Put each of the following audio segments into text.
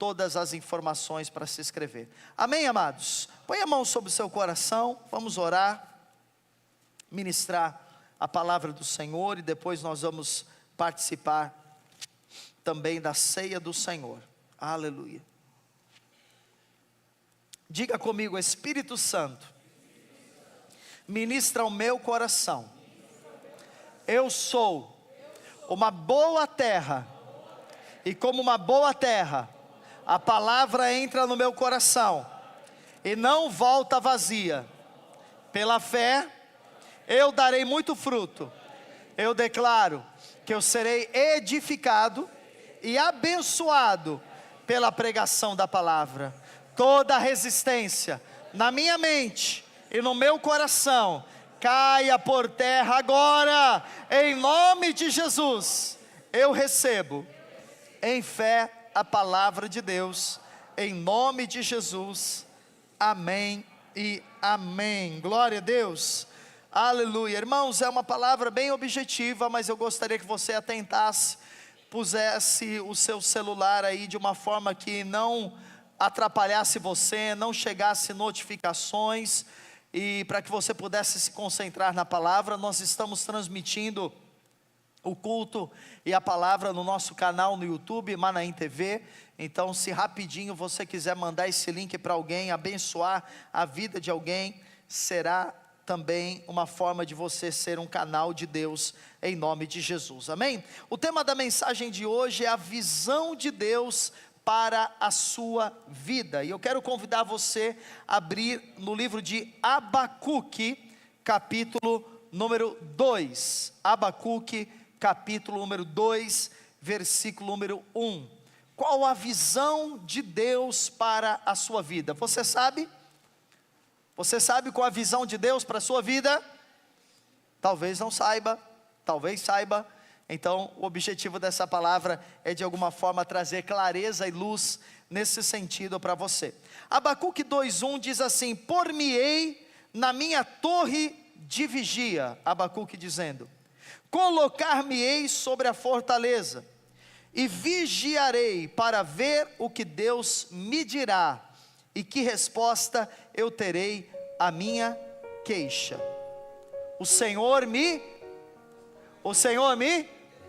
todas as informações para se inscrever. Amém, amados? Põe a mão sobre o seu coração, vamos orar, ministrar a palavra do Senhor e depois nós vamos participar também da ceia do Senhor. Aleluia. Diga comigo: Espírito Santo, ministra o meu coração. Eu sou uma boa terra, e como uma boa terra, a palavra entra no meu coração e não volta vazia. Pela fé, eu darei muito fruto. Eu declaro que eu serei edificado e abençoado pela pregação da palavra. Toda resistência na minha mente e no meu coração caia por terra agora, em nome de Jesus. Eu recebo em fé a palavra de Deus, em nome de Jesus. Amém e amém. Glória a Deus. Aleluia. Irmãos, é uma palavra bem objetiva, mas eu gostaria que você atentasse, pusesse o seu celular aí de uma forma que não atrapalhasse você, não chegasse notificações, e para que você pudesse se concentrar na palavra. Nós estamos transmitindo o culto e a palavra no nosso canal no YouTube, Manaim TV. Então, se rapidinho você quiser mandar esse link para alguém, abençoar a vida de alguém, será também uma forma de você ser um canal de Deus, em nome de Jesus, amém? O tema da mensagem de hoje é a visão de Deus para a sua vida, e eu quero convidar você a abrir no livro de Abacuque, capítulo número 2, Abacuque, capítulo número 2, versículo número 1, qual a visão de Deus para a sua vida? Você sabe? Você sabe qual a visão de Deus para a sua vida? Talvez não saiba, talvez saiba. Então o objetivo dessa palavra é de alguma forma trazer clareza e luz nesse sentido para você. Abacuque 2:1 diz assim: por-me-ei na minha torre de vigia, Abacuque dizendo, colocar-me-ei sobre a fortaleza, e vigiarei para ver o que Deus me dirá, e que resposta eu terei à minha queixa. O Senhor me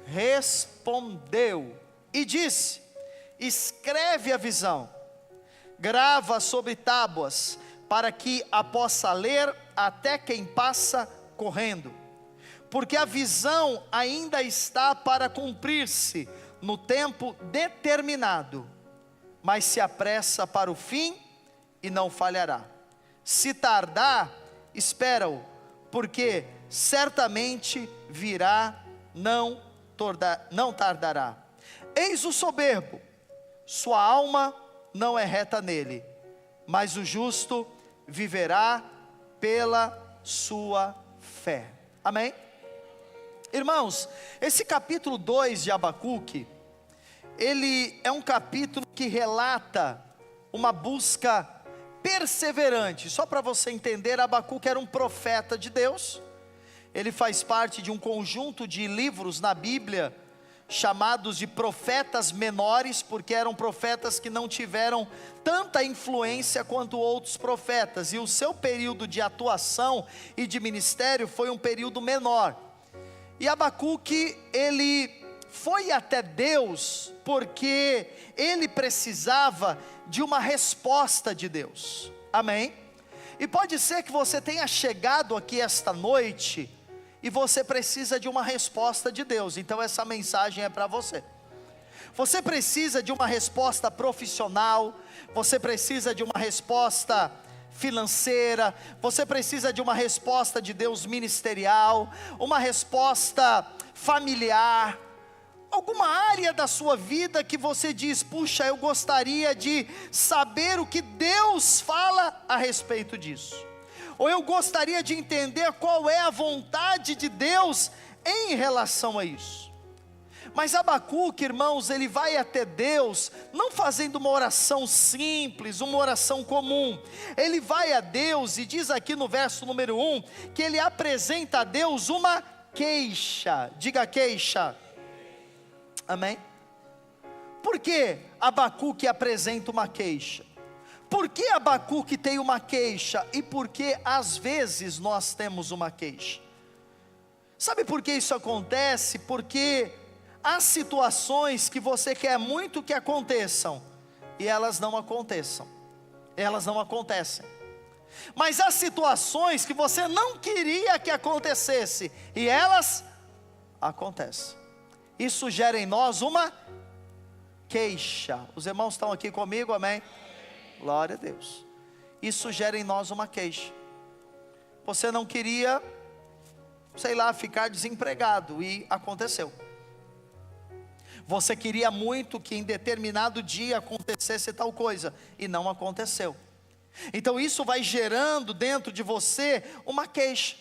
respondeu e disse: escreve a visão, grava sobre tábuas, para que a possa ler até quem passa correndo, porque a visão ainda está para cumprir-se no tempo determinado, mas se apressa para o fim e não falhará. Se tardar, espera-o, porque certamente virá, não tardará. Eis o soberbo, sua alma não é reta nele, mas o justo viverá pela sua fé. Amém? Irmãos, esse capítulo 2 de Abacuque, ele é um capítulo que relata uma busca perseverante. Só para você entender, Abacuque era um profeta de Deus. Ele faz parte de um conjunto de livros na Bíblia, chamados de profetas menores, porque eram profetas que não tiveram tanta influência quanto outros profetas, e o seu período de atuação e de ministério foi um período menor. E Abacuque, ele foi até Deus, porque ele precisava de uma resposta de Deus, amém? E pode ser que você tenha chegado aqui esta noite, e você precisa de uma resposta de Deus. Então essa mensagem é para você. Você precisa de uma resposta profissional, você precisa de uma resposta financeira, você precisa de uma resposta de Deus ministerial, uma resposta familiar, alguma área da sua vida que você diz: puxa, eu gostaria de saber o que Deus fala a respeito disso, ou eu gostaria de entender qual é a vontade de Deus em relação a isso. Mas Abacuque, irmãos, ele vai até Deus, não fazendo uma oração simples, uma oração comum. Ele vai a Deus e diz aqui no verso número 1, que ele apresenta a Deus uma queixa. Diga queixa. Amém? Por que Abacuque apresenta uma queixa? Por que Abacuque tem uma queixa? E por que às vezes nós temos uma queixa? Sabe por que isso acontece? Porque há situações que você quer muito que aconteçam, e elas não aconteçam. Elas não acontecem. Mas há situações que você não queria que acontecesse, e elas acontecem. Isso gera em nós uma queixa. Os irmãos estão aqui comigo, amém? Glória a Deus. Isso gera em nós uma queixa. Você não queria, sei lá, ficar desempregado, e aconteceu. Você queria muito que em determinado dia acontecesse tal coisa, e não aconteceu. Então isso vai gerando dentro de você uma queixa.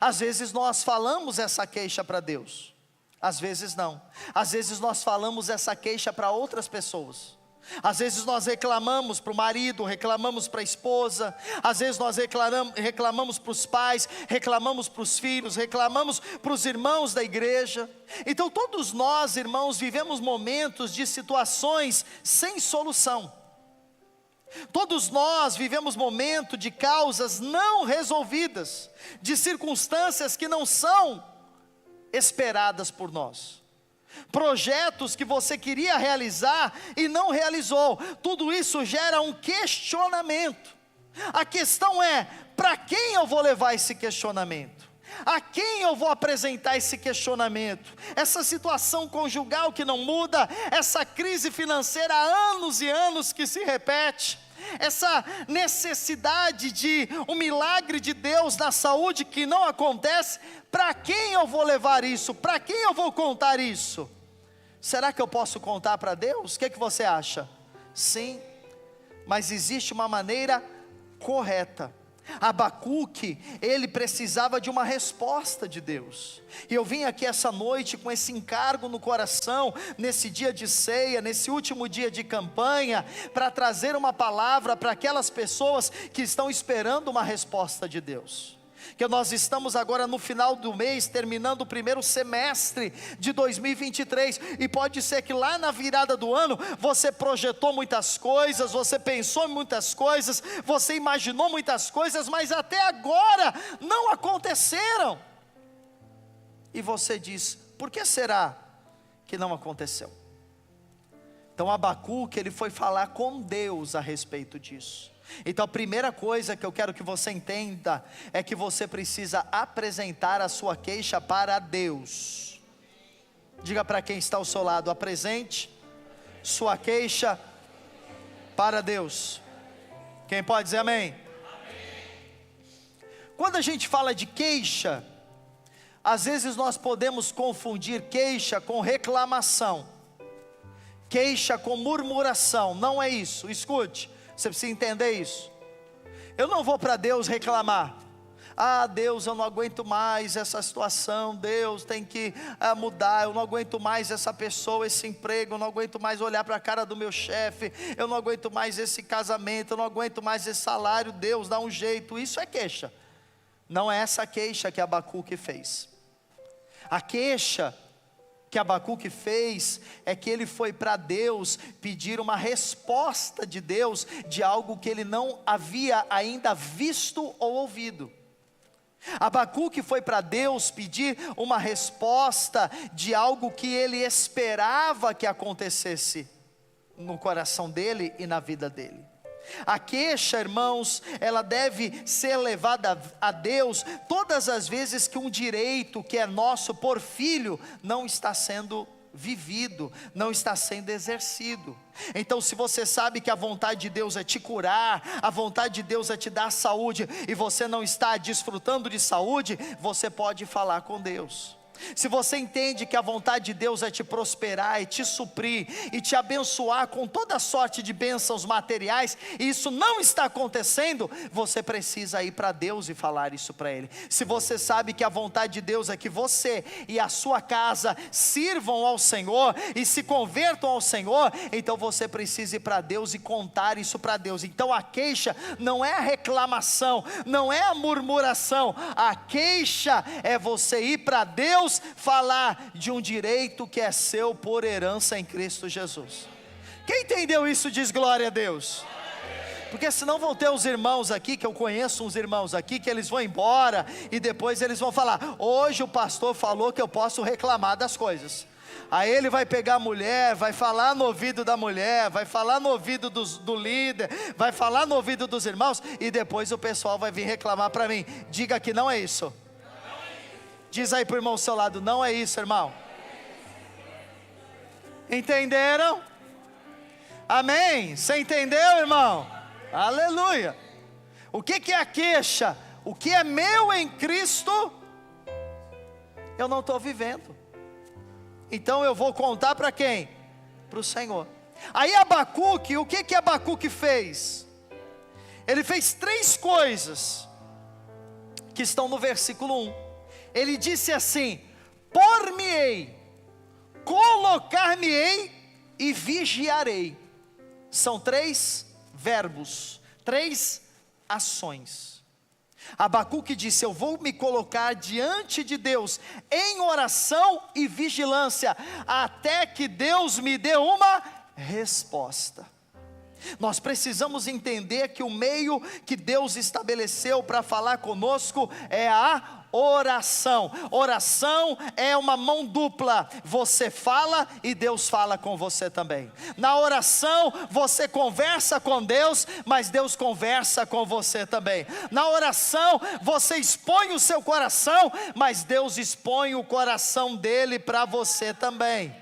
Às vezes nós falamos essa queixa para Deus, às vezes não. Às vezes nós falamos essa queixa para outras pessoas. Às vezes nós reclamamos para o marido, reclamamos para a esposa. Às vezes nós reclamamos para os pais, reclamamos para os filhos, reclamamos para os irmãos da igreja. Então todos nós, irmãos, vivemos momentos de situações sem solução. Todos nós vivemos momentos de causas não resolvidas, de circunstâncias que não são esperadas por nós, projetos que você queria realizar e não realizou. Tudo isso gera um questionamento. A questão é: para quem eu vou levar esse questionamento? A quem eu vou apresentar esse questionamento? Essa situação conjugal que não muda, essa crise financeira há anos e anos que se repete, essa necessidade de um milagre de Deus na saúde que não acontece. Para quem eu vou levar isso? Para quem eu vou contar isso? Será que eu posso contar para Deus? O que você acha? Sim, mas existe uma maneira correta. Abacuque, ele precisava de uma resposta de Deus, e eu vim aqui essa noite com esse encargo no coração, nesse dia de ceia, nesse último dia de campanha, para trazer uma palavra para aquelas pessoas que estão esperando uma resposta de Deus. Que nós estamos agora no final do mês, terminando o primeiro semestre de 2023, e pode ser que lá na virada do ano, você projetou muitas coisas, você pensou em muitas coisas, você imaginou muitas coisas, mas até agora não aconteceram, e você diz: por que será que não aconteceu? Então Abacuque, ele foi falar com Deus a respeito disso. Então a primeira coisa que eu quero que você entenda é que você precisa apresentar a sua queixa para Deus. Diga para quem está ao seu lado: apresente sua queixa para Deus. Quem pode dizer amém? Quando a gente fala de queixa, às vezes nós podemos confundir queixa com reclamação, queixa com murmuração. Não é isso, escute. Você precisa entender isso. Eu não vou para Deus reclamar: ah, Deus, eu não aguento mais essa situação, Deus tem que mudar, eu não aguento mais essa pessoa, esse emprego, eu não aguento mais olhar para a cara do meu chefe, eu não aguento mais esse casamento, eu não aguento mais esse salário, Deus, dá um jeito. Isso é queixa. Não é essa queixa que Abacuque fez. A queixa que Abacuque fez é que ele foi para Deus pedir uma resposta de Deus de algo que ele não havia ainda visto ou ouvido. Abacuque foi para Deus pedir uma resposta de algo que ele esperava que acontecesse no coração dele e na vida dele. A queixa, irmãos, ela deve ser levada a Deus todas as vezes que um direito que é nosso por filho não está sendo vivido, não está sendo exercido. Então, se você sabe que a vontade de Deus é te curar, a vontade de Deus é te dar saúde, e você não está desfrutando de saúde, você pode falar com Deus. Se você entende que a vontade de Deus é te prosperar, e te suprir, e te abençoar com toda sorte de bênçãos materiais, e isso não está acontecendo, você precisa ir para Deus e falar isso para Ele. Se você sabe que a vontade de Deus é que você e a sua casa sirvam ao Senhor, e se convertam ao Senhor, então você precisa ir para Deus e contar isso para Deus. Então a queixa não é a reclamação, não é a murmuração, a queixa é você ir para Deus Deus falar de um direito que é seu por herança em Cristo Jesus. Quem entendeu isso diz glória a Deus. Porque senão vão ter os irmãos aqui, que eu conheço uns irmãos aqui, que eles vão embora e depois eles vão falar: hoje o pastor falou que eu posso reclamar das coisas. Aí ele vai pegar a mulher, vai falar no ouvido da mulher, vai falar no ouvido do líder, vai falar no ouvido dos irmãos, e depois o pessoal vai vir reclamar para mim. Diga que não é isso. Diz aí para o irmão ao seu lado: não é isso, irmão. Entenderam? Amém? Você entendeu, irmão? Aleluia. O que é a queixa? O que é meu em Cristo, eu não estou vivendo. Então eu vou contar para quem? Para o Senhor. Aí Abacuque, o que Abacuque fez? Ele fez 3 coisas que estão no versículo 1. Ele disse assim: por-me-ei, colocar-me-ei e vigiarei. São 3 verbos, 3 ações. Abacuque disse: eu vou me colocar diante de Deus em oração e vigilância, até que Deus me dê uma resposta. Nós precisamos entender que o meio que Deus estabeleceu para falar conosco é a oração. Oração é uma mão dupla. Você fala e Deus fala com você também. Na oração você conversa com Deus, mas Deus conversa com você também. Na oração você expõe o seu coração, mas Deus expõe o coração dele para você também.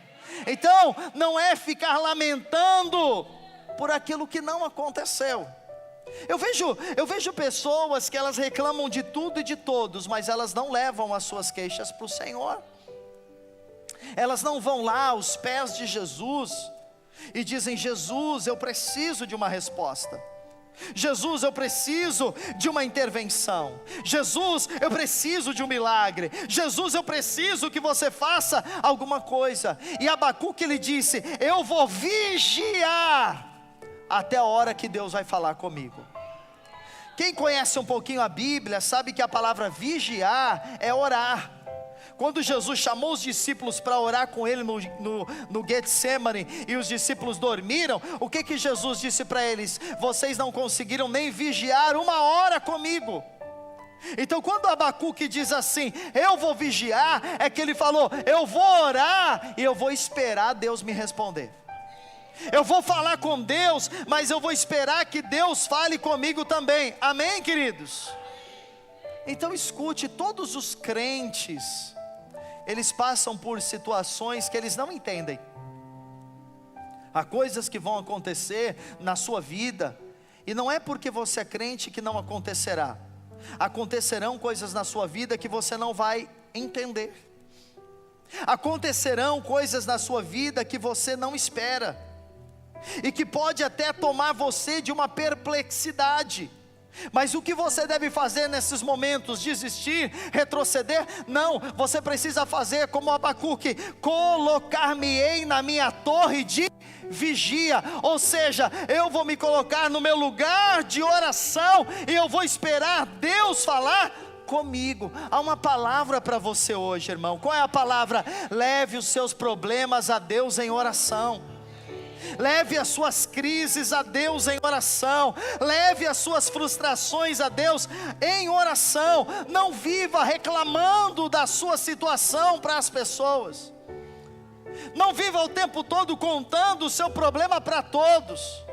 Então não é ficar lamentando por aquilo que não aconteceu. Eu vejo pessoas que elas reclamam de tudo e de todos, mas elas não levam as suas queixas para o Senhor. Elas não vão lá aos pés de Jesus e dizem: Jesus, eu preciso de uma resposta. Jesus, eu preciso de uma intervenção. Jesus, eu preciso de um milagre. Jesus, eu preciso que você faça alguma coisa. E Abacuque ele disse: eu vou vigiar até a hora que Deus vai falar comigo. Quem conhece um pouquinho a Bíblia sabe que a palavra vigiar é orar. Quando Jesus chamou os discípulos para orar com ele no Getsemane, e os discípulos dormiram, o que Jesus disse para eles? Vocês não conseguiram nem vigiar 1 hora comigo. Então quando Abacuque diz assim: eu vou vigiar, é que ele falou: eu vou orar e eu vou esperar Deus me responder. Eu vou falar com Deus, mas eu vou esperar que Deus fale comigo também. Amém, queridos? Então escute, todos os crentes, eles passam por situações que eles não entendem. Há coisas que vão acontecer na sua vida, e não é porque você é crente que não acontecerá. Acontecerão coisas na sua vida que você não vai entender. Acontecerão coisas na sua vida que você não espera, e que pode até tomar você de uma perplexidade. Mas o que você deve fazer nesses momentos? Desistir? Retroceder? Não, você precisa fazer como Abacuque: colocar-me-ei na minha torre de vigia. Ou seja, eu vou me colocar no meu lugar de oração, e eu vou esperar Deus falar comigo. Há uma palavra para você hoje, irmão. Qual é a palavra? Leve os seus problemas a Deus em oração. Leve as suas crises a Deus em oração. Leve as suas frustrações a Deus em oração. Não viva reclamando da sua situação para as pessoas. Não viva o tempo todo contando o seu problema para todos.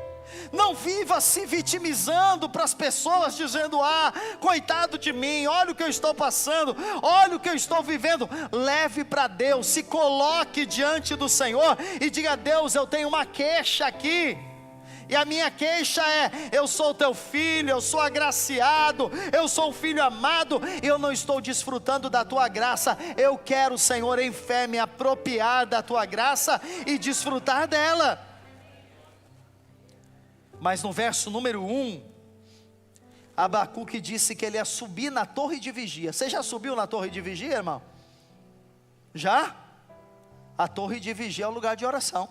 Não viva se vitimizando para as pessoas, dizendo: ah, coitado de mim, olha o que eu estou passando, olha o que eu estou vivendo. Leve para Deus, se coloque diante do Senhor e diga: Deus, eu tenho uma queixa aqui, e a minha queixa é: eu sou teu filho, eu sou agraciado, eu sou um filho amado, e eu não estou desfrutando da tua graça. Eu quero, Senhor, em fé me apropriar da tua graça e desfrutar dela. Mas no verso número 1, Abacuque disse que ele ia subir na torre de vigia. Você já subiu na torre de vigia, irmão? Já? A torre de vigia é o lugar de oração.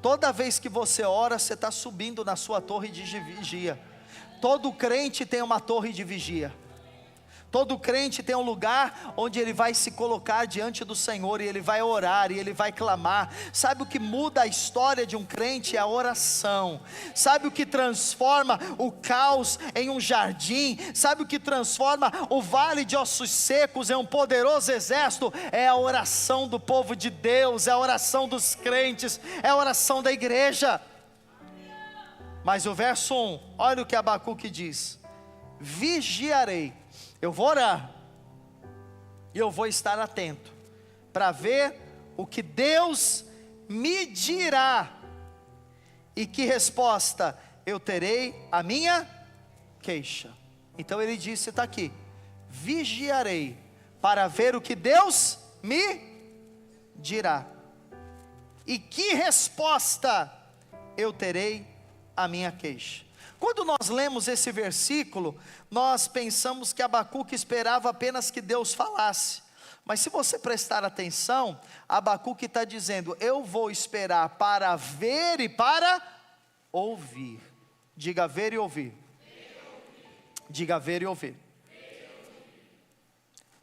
Toda vez que você ora, você está subindo na sua torre de vigia. Todo crente tem uma torre de vigia. Todo crente tem um lugar onde ele vai se colocar diante do Senhor, e ele vai orar, e ele vai clamar. Sabe o que muda a história de um crente? É a oração. Sabe o que transforma o caos em um jardim? Sabe o que transforma o vale de ossos secos em um poderoso exército? É a oração do povo de Deus, é a oração dos crentes, é a oração da igreja. Mas o verso 1, olha o que Abacuque diz: vigiarei. Eu vou orar, e eu vou estar atento, para ver o que Deus me dirá, e que resposta eu terei à minha queixa. Então ele disse, está aqui: vigiarei, para ver o que Deus me dirá, e que resposta eu terei à minha queixa. Quando nós lemos esse versículo, nós pensamos que Abacuque esperava apenas que Deus falasse. Mas se você prestar atenção, Abacuque está dizendo: eu vou esperar para ver e para ouvir. Diga ver e ouvir. Diga ver e ouvir.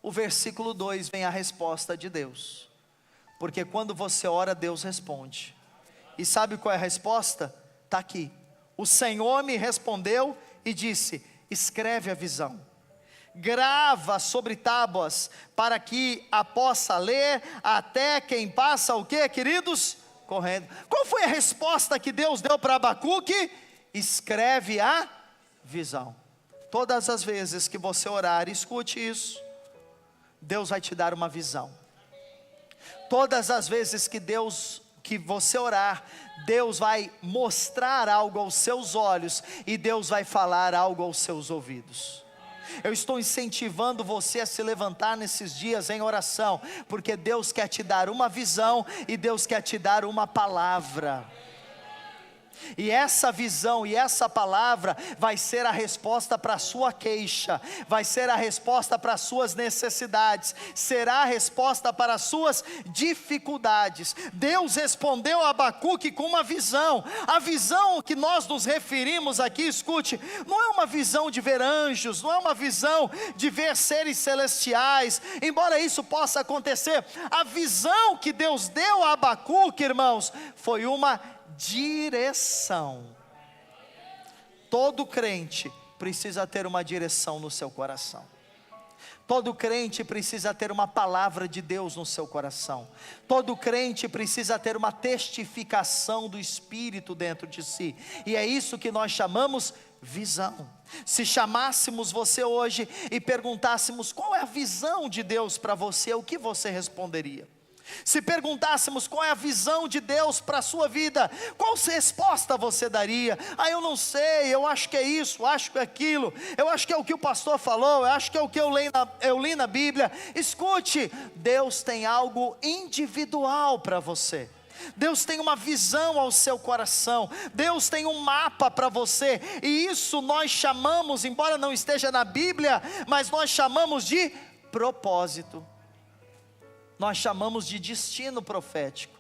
O versículo 2 vem a resposta de Deus. Porque quando você ora, Deus responde. E sabe qual é a resposta? Está aqui. O Senhor me respondeu e disse: escreve a visão, grava sobre tábuas, para que a possa ler até quem passa o quê, queridos? Correndo. Qual foi a resposta que Deus deu para Abacuque? Escreve a visão. Todas as vezes que você orar, escute isso, Deus vai te dar uma visão. Todas as vezes que você orar, Deus vai mostrar algo aos seus olhos, e Deus vai falar algo aos seus ouvidos. Eu estou incentivando você a se levantar nesses dias em oração, porque Deus quer te dar uma visão, e Deus quer te dar uma palavra. E essa visão e essa palavra vai ser a resposta para a sua queixa, vai ser a resposta para as suas necessidades, será a resposta para as suas dificuldades. Deus respondeu a Abacuque com uma visão. A visão que nós nos referimos aqui, escute, não é uma visão de ver anjos, não é uma visão de ver seres celestiais, embora isso possa acontecer. A visão que Deus deu a Abacuque, irmãos, foi uma direção. Todo crente precisa ter uma direção no seu coração. Todo crente precisa ter uma palavra de Deus no seu coração. Todo crente precisa ter uma testificação do Espírito dentro de si. E é isso que nós chamamos visão. Se chamássemos você hoje e perguntássemos qual é a visão de Deus para você, o que você responderia? Se perguntássemos qual é a visão de Deus para a sua vida, qual resposta você daria? Eu não sei, eu acho que é isso, acho que é aquilo, eu acho que é o que o pastor falou, eu acho que é o que eu li na Bíblia. Escute, Deus tem algo individual para você. Deus tem uma visão ao seu coração, Deus tem um mapa para você, e isso nós chamamos, embora não esteja na Bíblia, mas nós chamamos de propósito. Nós chamamos de destino profético,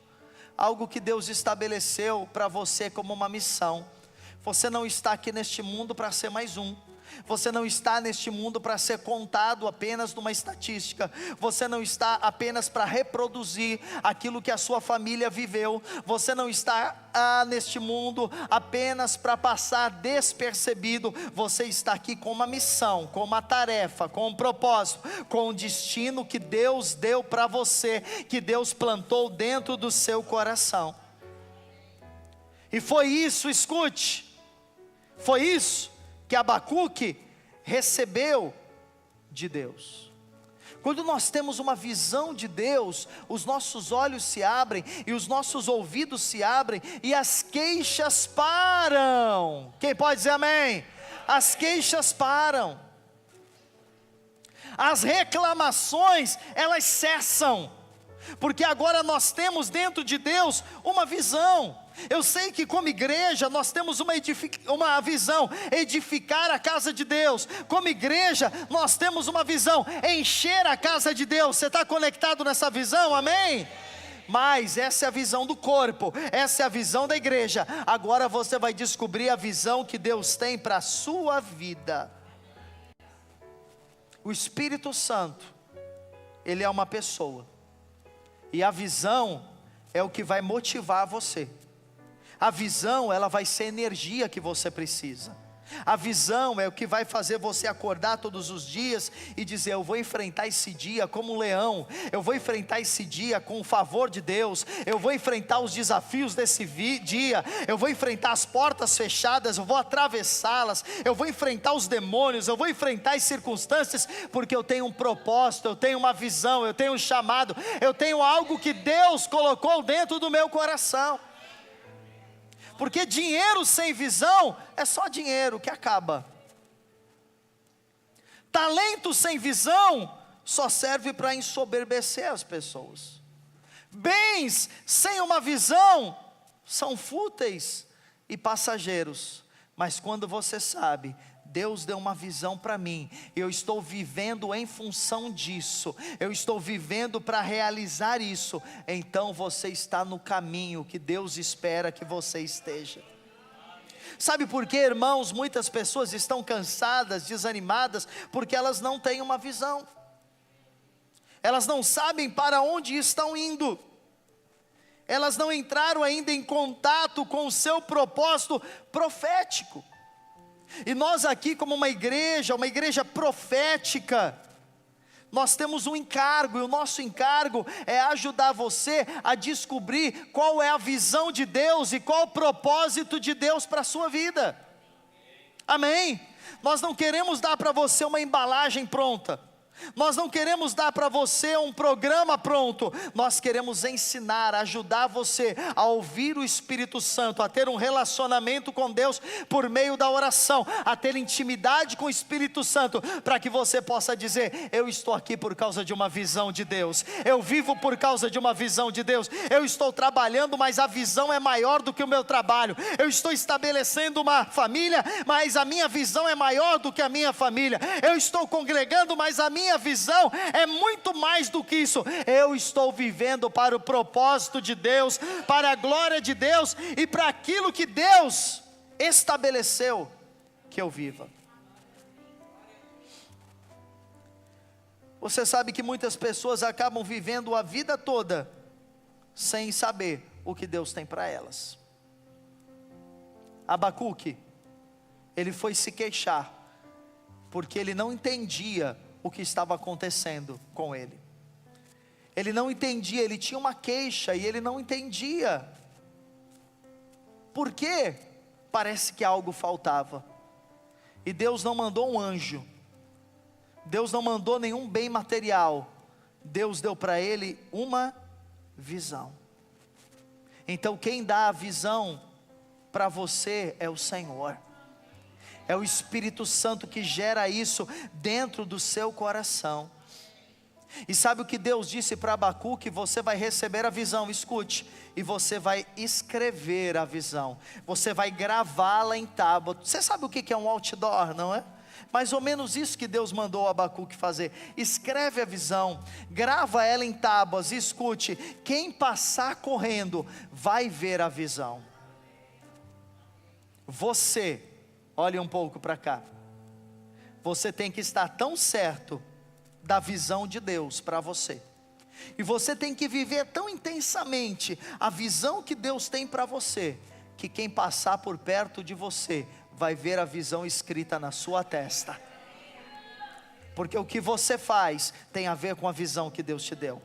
algo que Deus estabeleceu para você como uma missão. Você não está aqui neste mundo para ser mais um. Você não está neste mundo para ser contado apenas numa estatística. Você não está apenas para reproduzir aquilo que a sua família viveu. Você não está neste mundo apenas para passar despercebido. Você está aqui com uma missão, com uma tarefa, com um propósito, com um destino que Deus deu para você, que Deus plantou dentro do seu coração. E foi isso, escute, foi isso que Abacuque recebeu de Deus. Quando nós temos uma visão de Deus, os nossos olhos se abrem e os nossos ouvidos se abrem e as queixas param. Quem pode dizer amém? As queixas param. As reclamações, elas cessam. Porque agora nós temos dentro de Deus uma visão. Eu sei que como igreja nós temos uma visão, edificar a casa de Deus. Como igreja nós temos uma visão, encher a casa de Deus. Você está conectado nessa visão, amém? Mas essa é a visão do corpo, essa é a visão da igreja. Agora você vai descobrir a visão que Deus tem para a sua vida. O Espírito Santo, ele é uma pessoa, e a visão é o que vai motivar você. A visão, ela vai ser a energia que você precisa. A visão é o que vai fazer você acordar todos os dias e dizer: eu vou enfrentar esse dia como um leão, eu vou enfrentar esse dia com o favor de Deus, eu vou enfrentar os desafios desse dia, eu vou enfrentar as portas fechadas, eu vou atravessá-las, eu vou enfrentar os demônios, eu vou enfrentar as circunstâncias, porque eu tenho um propósito, eu tenho uma visão, eu tenho um chamado, eu tenho algo que Deus colocou dentro do meu coração. Porque dinheiro sem visão é só dinheiro que acaba. Talento sem visão só serve para ensoberbecer as pessoas. Bens sem uma visão são fúteis e passageiros. Mas quando você sabe, Deus deu uma visão para mim, eu estou vivendo em função disso, eu estou vivendo para realizar isso, então você está no caminho que Deus espera que você esteja. Sabe por quê, irmãos? Muitas pessoas estão cansadas, desanimadas, porque elas não têm uma visão, elas não sabem para onde estão indo, elas não entraram ainda em contato com o seu propósito profético. E nós aqui, como uma igreja profética, nós temos um encargo, e o nosso encargo é ajudar você a descobrir qual é a visão de Deus e qual o propósito de Deus para a sua vida. Amém? Nós não queremos dar para você uma embalagem pronta, nós não queremos dar para você um programa pronto, nós queremos ensinar, ajudar você a ouvir o Espírito Santo, a ter um relacionamento com Deus por meio da oração, a ter intimidade com o Espírito Santo, para que você possa dizer: eu estou aqui por causa de uma visão de Deus, eu vivo por causa de uma visão de Deus, eu estou trabalhando, mas a visão é maior do que o meu trabalho, eu estou estabelecendo uma família, mas a minha visão é maior do que a minha família, eu estou congregando, mas a minha visão é muito mais do que isso, eu estou vivendo para o propósito de Deus, para a glória de Deus e para aquilo que Deus estabeleceu que eu viva. Você sabe que muitas pessoas acabam vivendo a vida toda sem saber o que Deus tem para elas. Abacuque, ele foi se queixar, porque ele não entendia o que estava acontecendo com ele. Ele não entendia, ele tinha uma queixa e ele não entendia. Por quê? Parece que algo faltava. E Deus não mandou um anjo, Deus não mandou nenhum bem material, Deus deu para ele uma visão. Então quem dá a visão para você é o Senhor. É o Espírito Santo que gera isso dentro do seu coração. E sabe o que Deus disse para Abacuque? Você vai receber a visão, escute, e você vai escrever a visão, você vai gravá-la em tábua. Você sabe o que é um outdoor, não é? Mais ou menos isso que Deus mandou Abacuque fazer. Escreve a visão, grava ela em tábuas, e escute, quem passar correndo vai ver a visão. Você, olhe um pouco para cá, você tem que estar tão certo da visão de Deus para você, e você tem que viver tão intensamente a visão que Deus tem para você, que quem passar por perto de você vai ver a visão escrita na sua testa, porque o que você faz tem a ver com a visão que Deus te deu.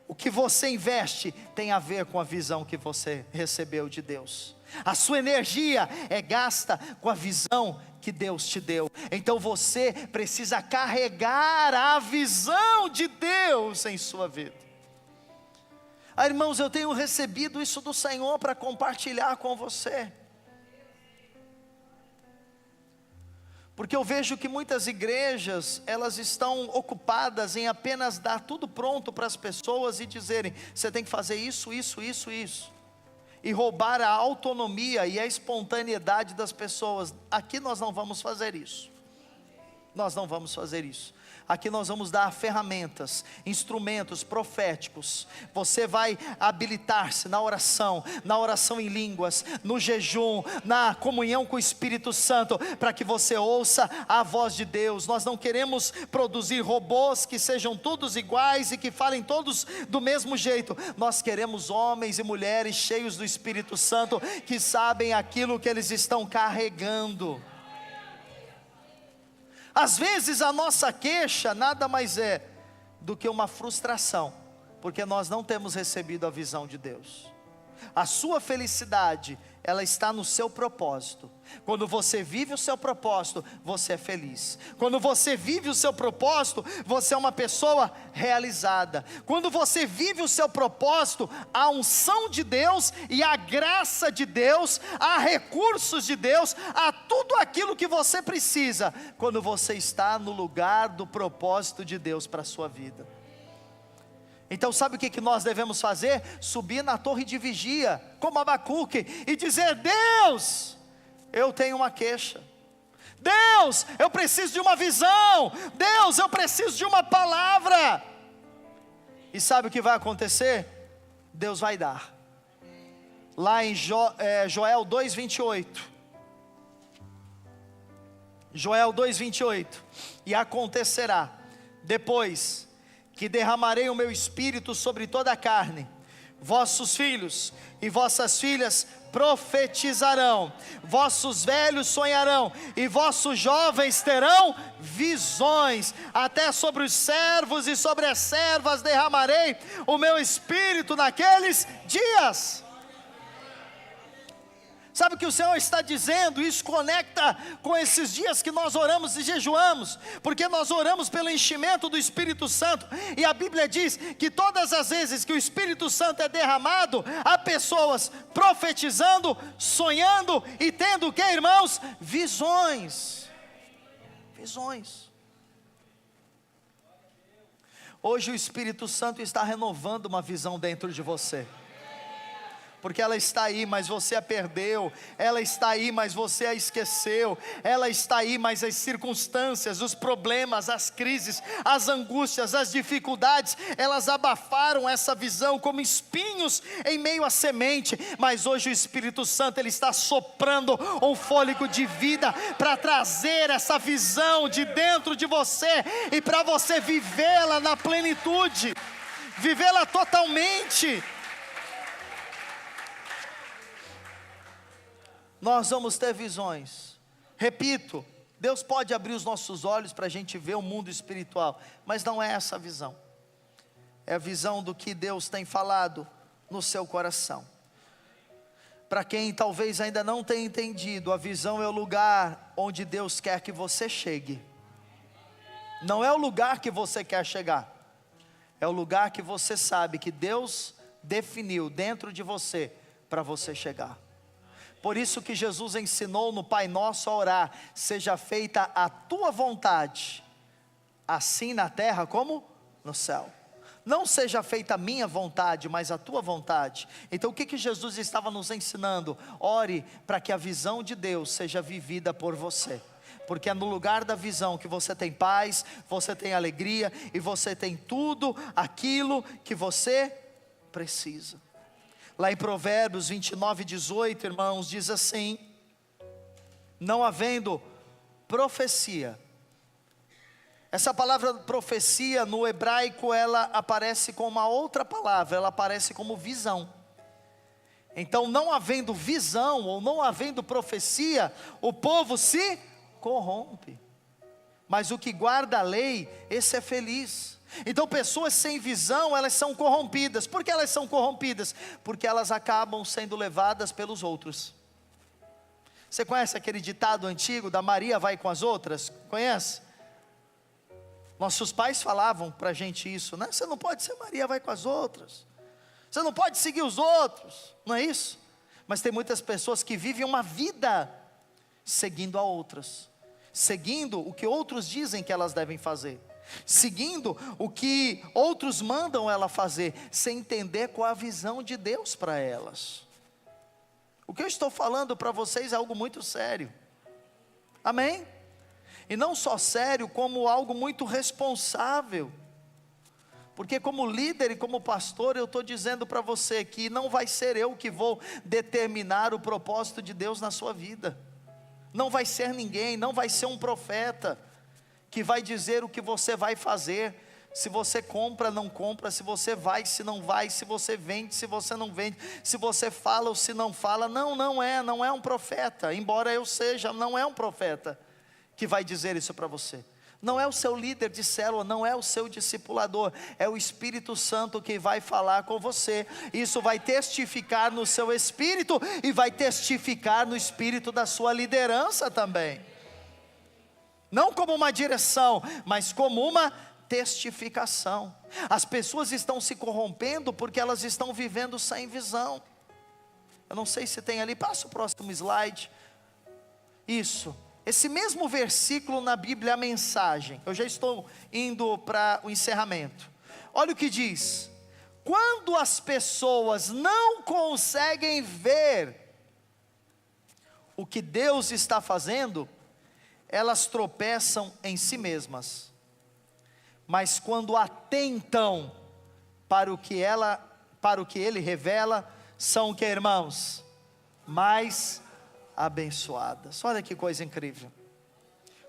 O que você investe tem a ver com a visão que você recebeu de Deus. A sua energia é gasta com a visão que Deus te deu. Então você precisa carregar a visão de Deus em sua vida. Irmãos, eu tenho recebido isso do Senhor para compartilhar com você. Porque eu vejo que muitas igrejas, elas estão ocupadas em apenas dar tudo pronto para as pessoas e dizerem: você tem que fazer isso, isso, isso, isso. E roubar a autonomia e a espontaneidade das pessoas. Aqui nós não vamos fazer isso. nós não vamos fazer isso. Aqui nós vamos dar ferramentas, instrumentos proféticos. Você vai habilitar-se na oração em línguas, no jejum, na comunhão com o Espírito Santo, para que você ouça a voz de Deus. Nós não queremos produzir robôs que sejam todos iguais e que falem todos do mesmo jeito. Nós queremos homens e mulheres cheios do Espírito Santo, que sabem aquilo que eles estão carregando. Às vezes a nossa queixa nada mais é do que uma frustração, porque nós não temos recebido a visão de Deus. A sua felicidade, ela está no seu propósito. Quando você vive o seu propósito, você é feliz. Quando você vive o seu propósito, você é uma pessoa realizada. Quando você vive o seu propósito, a unção de Deus e a graça de Deus, há recursos de Deus, há tudo aquilo que você precisa, quando você está no lugar do propósito de Deus para a sua vida. Então sabe o que nós devemos fazer? Subir na torre de vigia, como Abacuque, e dizer: Deus, eu tenho uma queixa. Deus, eu preciso de uma visão. Deus, eu preciso de uma palavra. E sabe o que vai acontecer? Deus vai dar. Lá em Joel 2:28. Joel 2:28. E acontecerá, depois que derramarei o meu espírito sobre toda a carne, vossos filhos e vossas filhas profetizarão, vossos velhos sonharão, e vossos jovens terão visões, até sobre os servos e sobre as servas derramarei o meu espírito naqueles dias. Sabe o que o Senhor está dizendo? Isso conecta com esses dias que nós oramos e jejuamos, porque nós oramos pelo enchimento do Espírito Santo, e a Bíblia diz que todas as vezes que o Espírito Santo é derramado, há pessoas profetizando, sonhando e tendo o que, irmãos? Visões. Visões. Hoje o Espírito Santo está renovando uma visão dentro de você. Porque ela está aí, mas você a perdeu. Ela está aí, mas você a esqueceu. Ela está aí, mas as circunstâncias, os problemas, as crises, as angústias, as dificuldades, elas abafaram essa visão como espinhos em meio à semente. Mas hoje o Espírito Santo, ele está soprando um fôlego de vida para trazer essa visão de dentro de você, e para você vivê-la na plenitude, vivê-la totalmente. Nós vamos ter visões. Repito, Deus pode abrir os nossos olhos para a gente ver o mundo espiritual, mas não é essa a visão. É a visão do que Deus tem falado no seu coração. Para quem talvez ainda não tenha entendido, a visão é o lugar onde Deus quer que você chegue. Não é o lugar que você quer chegar, é o lugar que você sabe que Deus definiu dentro de você para você chegar. Por isso que Jesus ensinou no Pai Nosso a orar: seja feita a tua vontade, assim na terra como no céu. Não seja feita a minha vontade, mas a tua vontade. Então o que Jesus estava nos ensinando? Ore para que a visão de Deus seja vivida por você, porque é no lugar da visão que você tem paz, você tem alegria, e você tem tudo aquilo que você precisa. Lá em Provérbios 29:18, irmãos, diz assim: não havendo profecia. Essa palavra profecia no hebraico, ela aparece com uma outra palavra, ela aparece como visão. Então, não havendo visão, ou não havendo profecia, o povo se corrompe. Mas o que guarda a lei, esse é feliz. Então pessoas sem visão, elas são corrompidas. Por que elas são corrompidas? Porque elas acabam sendo levadas pelos outros. Você conhece aquele ditado antigo da Maria vai com as outras? Conhece? Nossos pais falavam para a gente isso, né? Você não pode ser Maria vai com as outras, você não pode seguir os outros, não é isso? Mas tem muitas pessoas que vivem uma vida seguindo a outras, seguindo o que outros dizem que elas devem fazer, seguindo o que outros mandam ela fazer, sem entender qual a visão de Deus para elas. O que eu estou falando para vocês é algo muito sério, amém? E não só sério, como algo muito responsável. Porque como líder e como pastor, eu estou dizendo para você que não vai ser eu que vou determinar o propósito de Deus na sua vida. Não vai ser ninguém, não vai ser um profeta que vai dizer o que você vai fazer. Se você compra, não compra, se você vai, se não vai, se você vende, se você não vende, se você fala ou se não fala. Não é um profeta, embora eu seja, não é um profeta que vai dizer isso para você. Não é o seu líder de célula, não é o seu discipulador, é o Espírito Santo que vai falar com você. Isso vai testificar no seu espírito e vai testificar no espírito da sua liderança também. Não como uma direção, mas como uma testificação. As pessoas estão se corrompendo porque elas estão vivendo sem visão. Eu não sei se tem ali, passa o próximo slide. Isso. Esse mesmo versículo na Bíblia, a mensagem. Eu já estou indo para o encerramento. Olha o que diz: quando as pessoas não conseguem ver o que Deus está fazendo, elas tropeçam em si mesmas. Mas quando atentam para o que Ele revela, são o que, irmãos? Mais abençoadas. Olha que coisa incrível.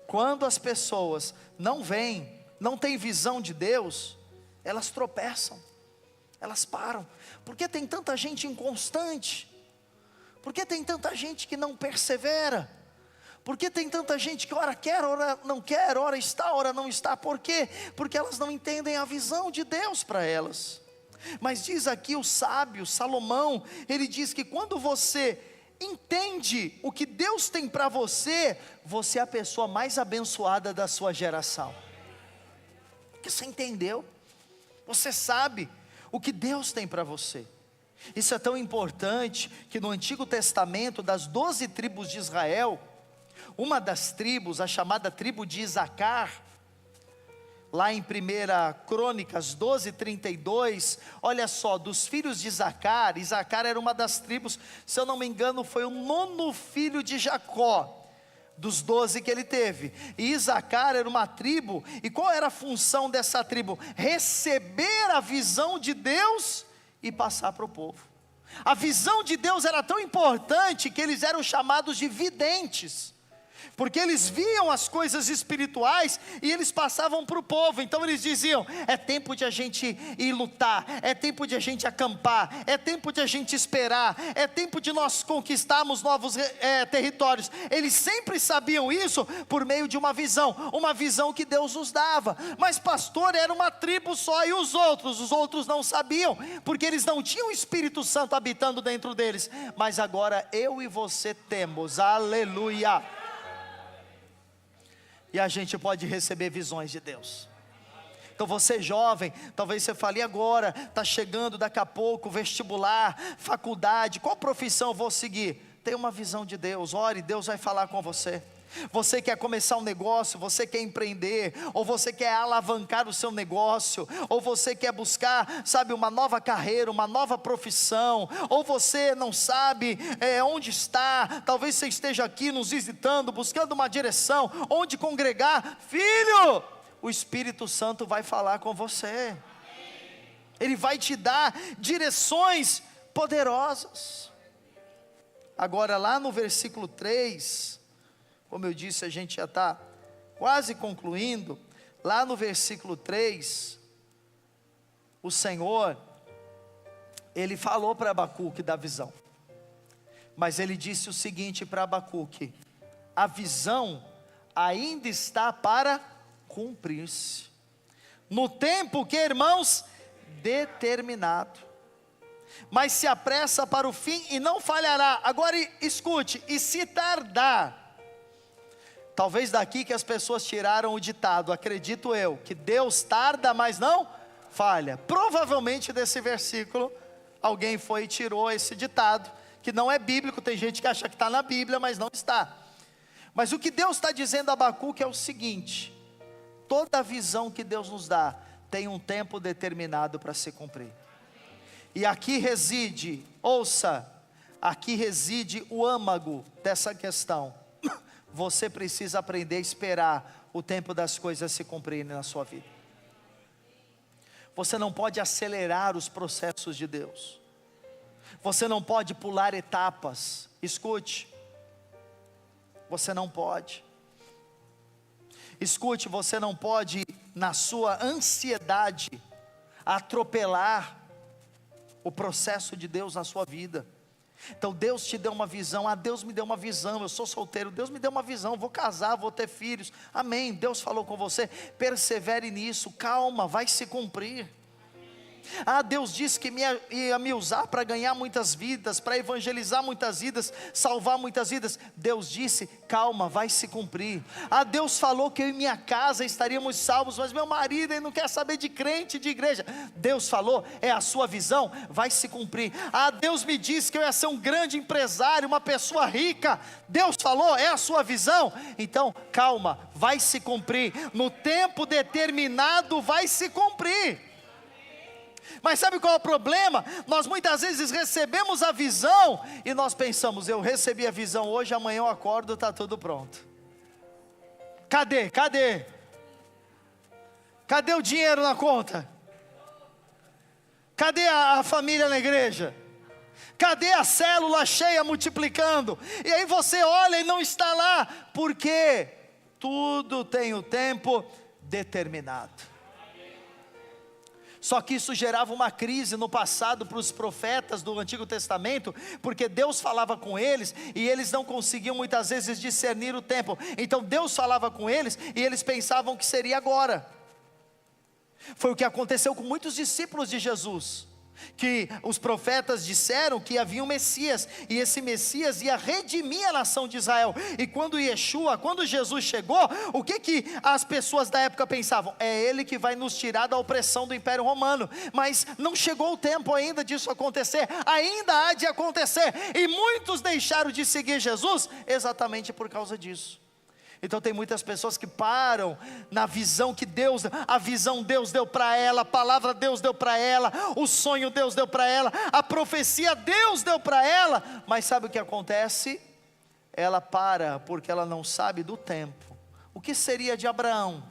Quando as pessoas não veem, não têm visão de Deus, elas tropeçam, elas param. Por que tem tanta gente inconstante? Por que tem tanta gente que não persevera? Por que tem tanta gente que ora quer, ora não quer, ora está, ora não está? Por quê? Porque elas não entendem a visão de Deus para elas. Mas diz aqui o sábio Salomão, ele diz que quando você entende o que Deus tem para você, você é a pessoa mais abençoada da sua geração. Porque você entendeu, você sabe o que Deus tem para você. Isso é tão importante que no Antigo Testamento, das 12 tribos de Israel, uma das tribos, a chamada tribo de Isacar, lá em 1 Crônicas 12:32, olha só, dos filhos de Isacar, Isacar era uma das tribos, se eu não me engano foi o 9º filho de Jacó, dos 12 que ele teve. E Isacar era uma tribo, e qual era a função dessa tribo? Receber a visão de Deus e passar para o povo. A visão de Deus era tão importante que eles eram chamados de videntes, porque eles viam as coisas espirituais e eles passavam para o povo. Então eles diziam: é tempo de a gente ir lutar, é tempo de a gente acampar, é tempo de a gente esperar, é tempo de nós conquistarmos novos territórios. Eles sempre sabiam isso por meio de uma visão que Deus nos dava. Mas pastor, era uma tribo só, e os outros não sabiam, porque eles não tinham o Espírito Santo habitando dentro deles. Mas agora eu e você temos, aleluia. E a gente pode receber visões de Deus. Então você jovem, talvez você fale: agora, está chegando daqui a pouco vestibular, faculdade, qual profissão eu vou seguir? Tem uma visão de Deus, ore, Deus vai falar com você. Você quer começar um negócio, você quer empreender, ou você quer alavancar o seu negócio, ou você quer buscar, sabe, uma nova carreira, uma nova profissão, ou você não sabe onde está, talvez você esteja aqui nos visitando, buscando uma direção, onde congregar. Filho, o Espírito Santo vai falar com você, ele vai te dar direções poderosas. Agora lá no versículo 3, como eu disse, a gente já está quase concluindo. Lá no versículo 3, o Senhor, Ele falou para Abacuque da visão, mas Ele disse o seguinte para Abacuque: a visão ainda está para cumprir-se, no tempo que, irmãos, determinado, mas se apressa para o fim e não falhará. Agora escute, e se tardar, talvez daqui que as pessoas tiraram o ditado, acredito eu, que Deus tarda, mas não falha. Provavelmente desse versículo, alguém foi e tirou esse ditado, que não é bíblico. Tem gente que acha que está na Bíblia, mas não está. Mas o que Deus está dizendo a Abacuque é o seguinte: toda visão que Deus nos dá, tem um tempo determinado para se cumprir. E aqui reside, ouça, aqui reside o âmago dessa questão. você precisa aprender a esperar o tempo das coisas se cumprirem na sua vida. Você não pode acelerar os processos de Deus. Você não pode pular etapas. Escute, você não pode. Escute, você não pode, na sua ansiedade, atropelar o processo de Deus na sua vida. Então Deus te deu uma visão, Deus me deu uma visão, eu sou solteiro, Deus me deu uma visão, vou casar, vou ter filhos, amém, Deus falou com você, persevere nisso, calma, vai se cumprir. Deus disse que ia me usar para ganhar muitas vidas, para evangelizar muitas vidas, salvar muitas vidas. Deus disse, calma, vai se cumprir. Deus falou que eu e minha casa estaríamos salvos, mas meu marido ele não quer saber de crente, de igreja. Deus falou, é a sua visão, vai se cumprir. Deus me disse que eu ia ser um grande empresário, uma pessoa rica. Deus falou, é a sua visão. Então calma, vai se cumprir. No tempo determinado vai se cumprir. Mas sabe qual é o problema? Nós muitas vezes recebemos a visão e nós pensamos, eu recebi a visão hoje, amanhã eu acordo, está tudo pronto. Cadê? Cadê o dinheiro na conta? Cadê a família na igreja? Cadê a célula cheia multiplicando? E aí você olha e não está lá, porque tudo tem o tempo determinado. Só que isso gerava uma crise no passado para os profetas do Antigo Testamento, porque Deus falava com eles, e eles não conseguiam muitas vezes discernir o tempo. Então Deus falava com eles, e eles pensavam que seria agora. Foi o que aconteceu com muitos discípulos de Jesus, que os profetas disseram que havia um Messias, e esse Messias ia redimir a nação de Israel. E quando Jesus chegou, o que as pessoas da época pensavam? É ele que vai nos tirar da opressão do Império Romano. Mas não chegou o tempo ainda disso acontecer, ainda há de acontecer, e muitos deixaram de seguir Jesus, exatamente por causa disso. Então tem muitas pessoas que param na visão que Deus, a visão Deus deu para ela, a palavra Deus deu para ela, o sonho Deus deu para ela, a profecia Deus deu para ela, mas sabe o que acontece? Ela para porque ela não sabe do tempo. O que seria de Abraão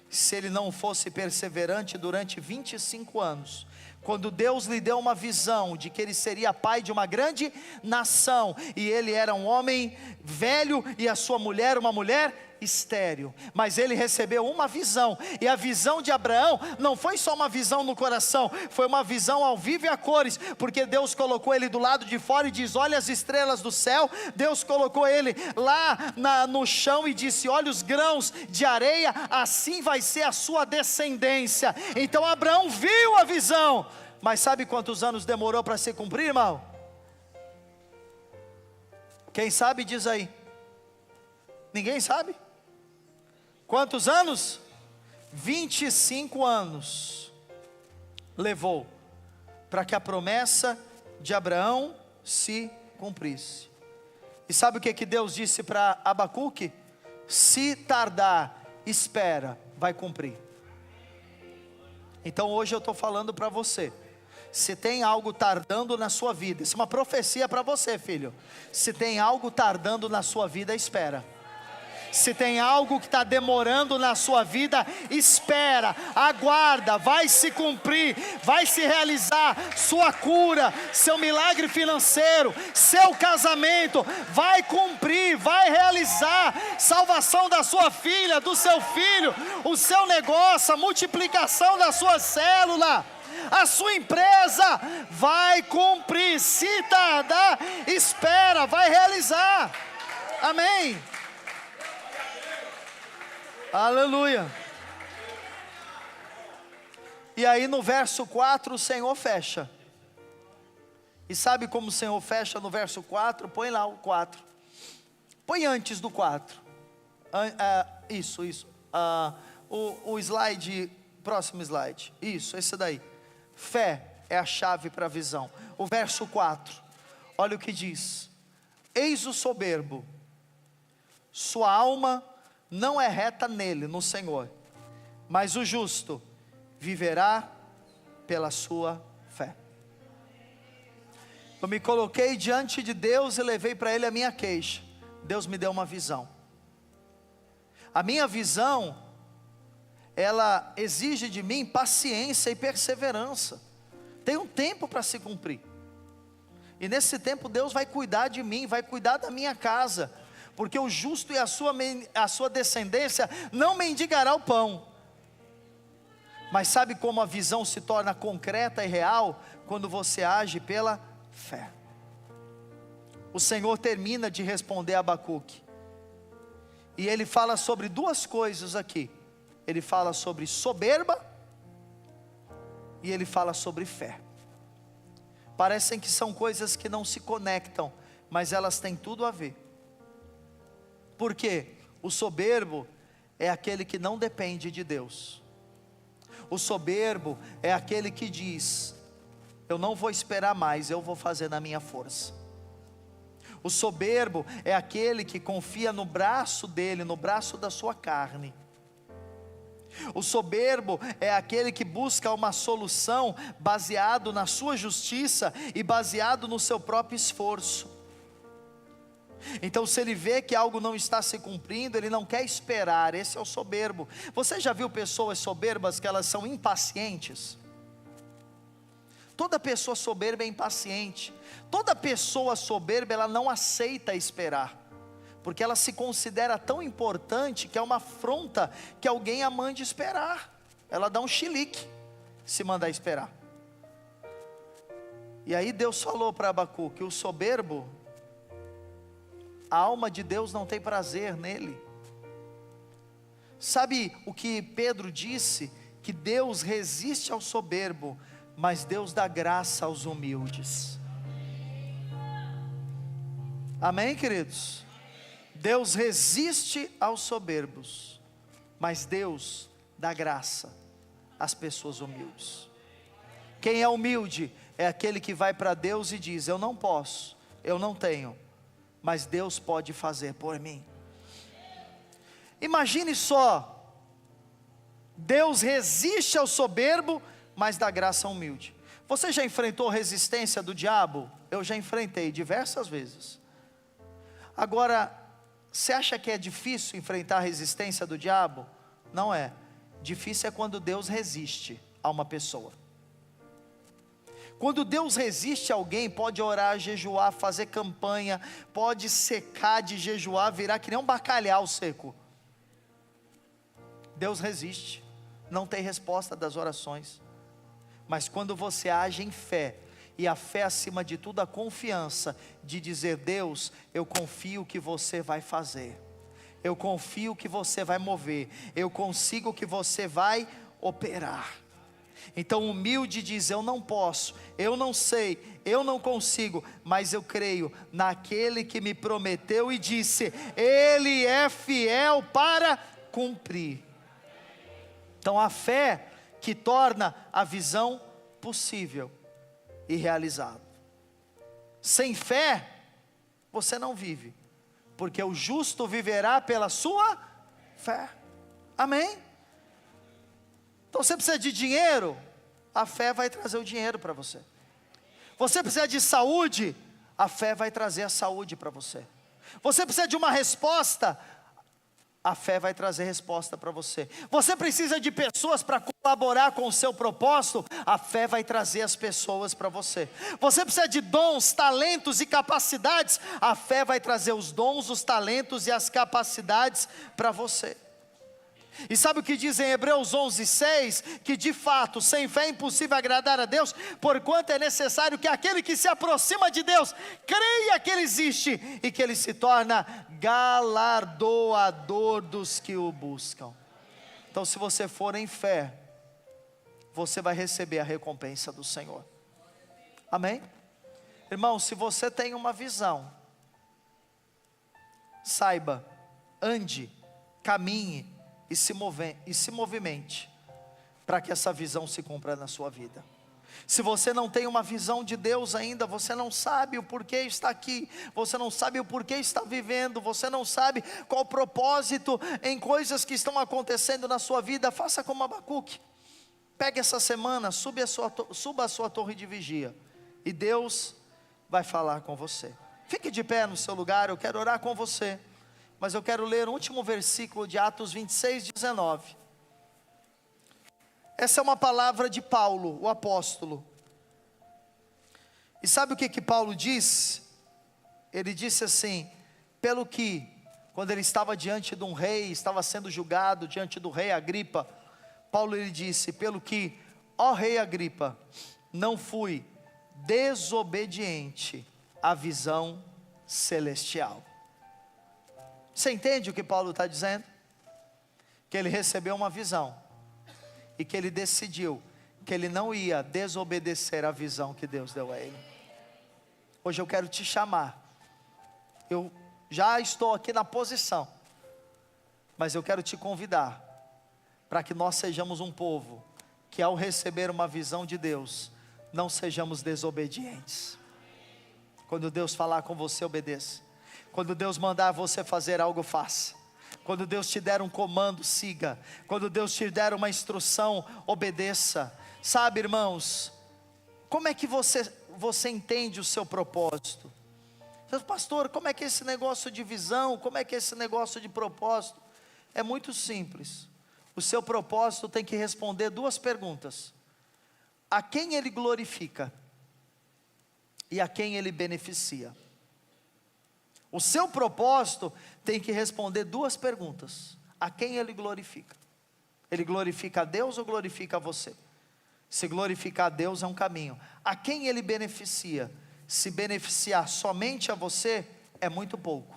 se ele não fosse perseverante durante 25 anos? Quando Deus lhe deu uma visão de que ele seria pai de uma grande nação, e ele era um homem velho e a sua mulher uma mulher estéril, mas ele recebeu uma visão, e a visão de Abraão não foi só uma visão no coração, foi uma visão ao vivo e a cores, porque Deus colocou ele do lado de fora e diz, olha as estrelas do céu. Deus colocou ele lá no chão e disse, olha os grãos de areia, assim vai ser a sua descendência. Então Abraão viu a visão, mas sabe quantos anos demorou para se cumprir, irmão? Quem sabe diz aí. Ninguém sabe? Quantos anos? 25 anos levou para que a promessa de Abraão se cumprisse. E sabe o que Deus disse para Abacuque? Se tardar, espera, vai cumprir. Então hoje eu estou falando para você, se tem algo tardando na sua vida, isso é uma profecia para você, filho. Se tem algo tardando na sua vida, espera. Se tem algo que está demorando na sua vida, espera, aguarda, vai se cumprir, vai se realizar. Sua cura, seu milagre financeiro, seu casamento, vai cumprir, vai realizar. Salvação da sua filha, do seu filho, o seu negócio, a multiplicação da sua célula, a sua empresa, vai cumprir. Se tardar, espera, vai realizar. Amém. Aleluia. E aí no verso 4 o Senhor fecha. E sabe como o Senhor fecha no verso 4? Põe lá o 4. Põe antes do 4. Isso. O slide, próximo slide. Isso, esse daí. Fé é a chave para a visão. O verso 4. Olha o que diz. Eis o soberbo. Sua alma não é reta nele, no Senhor, mas o justo viverá pela sua fé. Eu me coloquei diante de Deus e levei para Ele a minha queixa. Deus me deu uma visão. A minha visão, ela exige de mim paciência e perseverança. Tem um tempo para se cumprir. E nesse tempo Deus vai cuidar de mim, vai cuidar da minha casa. Porque o justo e a sua descendência não mendigará o pão. Mas sabe como a visão se torna concreta e real? Quando você age pela fé. O Senhor termina de responder a Abacuque. E ele fala sobre duas coisas aqui. Ele fala sobre soberba e ele fala sobre fé. Parecem que são coisas que não se conectam, mas elas têm tudo a ver. Por quê? O soberbo é aquele que não depende de Deus. O soberbo é aquele que diz: eu não vou esperar mais, eu vou fazer na minha força. O soberbo é aquele que confia no braço dele, no braço da sua carne. O soberbo é aquele que busca uma solução baseado na sua justiça e baseado no seu próprio esforço. Então, se ele vê que algo não está se cumprindo, ele não quer esperar. Esse é o soberbo. Você já viu pessoas soberbas que elas são impacientes? Toda pessoa soberba é impaciente. Toda pessoa soberba, ela não aceita esperar, porque ela se considera tão importante que é uma afronta que alguém a mande esperar. Ela dá um chilique se mandar esperar. E aí Deus falou para Abacuque que o soberbo, a alma de Deus não tem prazer nele. Sabe o que Pedro disse? Que Deus resiste ao soberbo, mas Deus dá graça aos humildes. Amém, queridos? Deus resiste aos soberbos, mas Deus dá graça às pessoas humildes. Quem é humilde é aquele que vai para Deus e diz: eu não posso, eu não tenho, mas Deus pode fazer por mim. Imagine só, Deus resiste ao soberbo, mas dá graça ao humilde. Você já enfrentou resistência do diabo? Eu já enfrentei diversas vezes. Agora, você acha que é difícil enfrentar a resistência do diabo? Não é. Difícil é quando Deus resiste a uma pessoa. Quando Deus resiste a alguém, pode orar, jejuar, fazer campanha, pode secar de jejuar, virar que nem um bacalhau seco. Deus resiste, não tem resposta das orações. Mas quando você age em fé, e a fé acima de tudo a confiança, de dizer: Deus, eu confio que você vai fazer, eu confio que você vai mover, eu consigo que você vai operar. Então humilde diz: eu não posso, eu não sei, eu não consigo, mas eu creio naquele que me prometeu e disse: Ele é fiel para cumprir. Então a fé que torna a visão possível e realizado. Sem fé, você não vive, porque o justo viverá pela sua fé. Amém? Então você precisa de dinheiro, a fé vai trazer o dinheiro para você. Você precisa de saúde, a fé vai trazer a saúde para você. Você precisa de uma resposta, a fé vai trazer resposta para você. Você precisa de pessoas para colaborar com o seu propósito, a fé vai trazer as pessoas para você. Você precisa de dons, talentos e capacidades, a fé vai trazer os dons, os talentos e as capacidades para você. E sabe o que diz em Hebreus 11:6? Que de fato, sem fé é impossível agradar a Deus, porquanto é necessário que aquele que se aproxima de Deus, creia que Ele existe, e que Ele se torna galardoador dos que o buscam. Então se você for em fé, você vai receber a recompensa do Senhor. Amém? Irmão, se você tem uma visão, saiba, ande, caminhe, e se movimente para que essa visão se cumpra na sua vida. Se você não tem uma visão de Deus ainda, você não sabe o porquê está aqui, você não sabe o porquê está vivendo, você não sabe qual o propósito em coisas que estão acontecendo na sua vida, faça como Abacuque. Pegue essa semana, suba a sua torre de vigia, e Deus vai falar com você. Fique de pé no seu lugar, eu quero orar com você. Mas eu quero ler o último versículo de Atos 26, 19. Essa é uma palavra de Paulo, o apóstolo. E sabe o que Paulo diz? Ele disse assim: pelo que, quando ele estava diante de um rei, estava sendo julgado diante do rei Agripa, Paulo ele disse: pelo que, ó rei Agripa, não fui desobediente à visão celestial. Você entende o que Paulo está dizendo? Que ele recebeu uma visão, e que ele decidiu que ele não ia desobedecer à visão que Deus deu a ele. Hoje eu quero te chamar. Eu já estou aqui na posição, mas eu quero te convidar para que nós sejamos um povo que, ao receber uma visão de Deus, não sejamos desobedientes. Quando Deus falar com você, obedeça. Quando Deus mandar você fazer algo, faça. Quando Deus te der um comando, siga. Quando Deus te der uma instrução, obedeça. Sabe, irmãos, como é que você entende o seu propósito? Pastor, como é que é esse negócio de visão? Como é que é esse negócio de propósito? É muito simples. O seu propósito tem que responder duas perguntas: a quem ele glorifica e a quem ele beneficia. O seu propósito tem que responder duas perguntas: a quem ele glorifica? Ele glorifica a Deus ou glorifica a você? Se glorificar a Deus é um caminho. A quem ele beneficia? Se beneficiar somente a você, é muito pouco.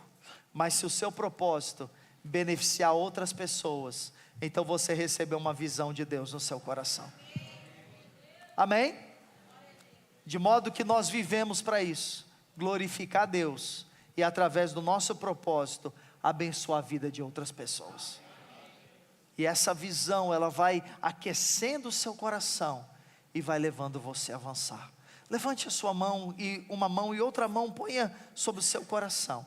Mas se o seu propósito beneficiar outras pessoas, então você recebeu uma visão de Deus no seu coração. Amém? De modo que nós vivemos para isso: glorificar a Deus, e através do nosso propósito, abençoar a vida de outras pessoas. E essa visão, ela vai aquecendo o seu coração, e vai levando você a avançar. Levante a sua mão, e uma mão e outra mão ponha sobre o seu coração.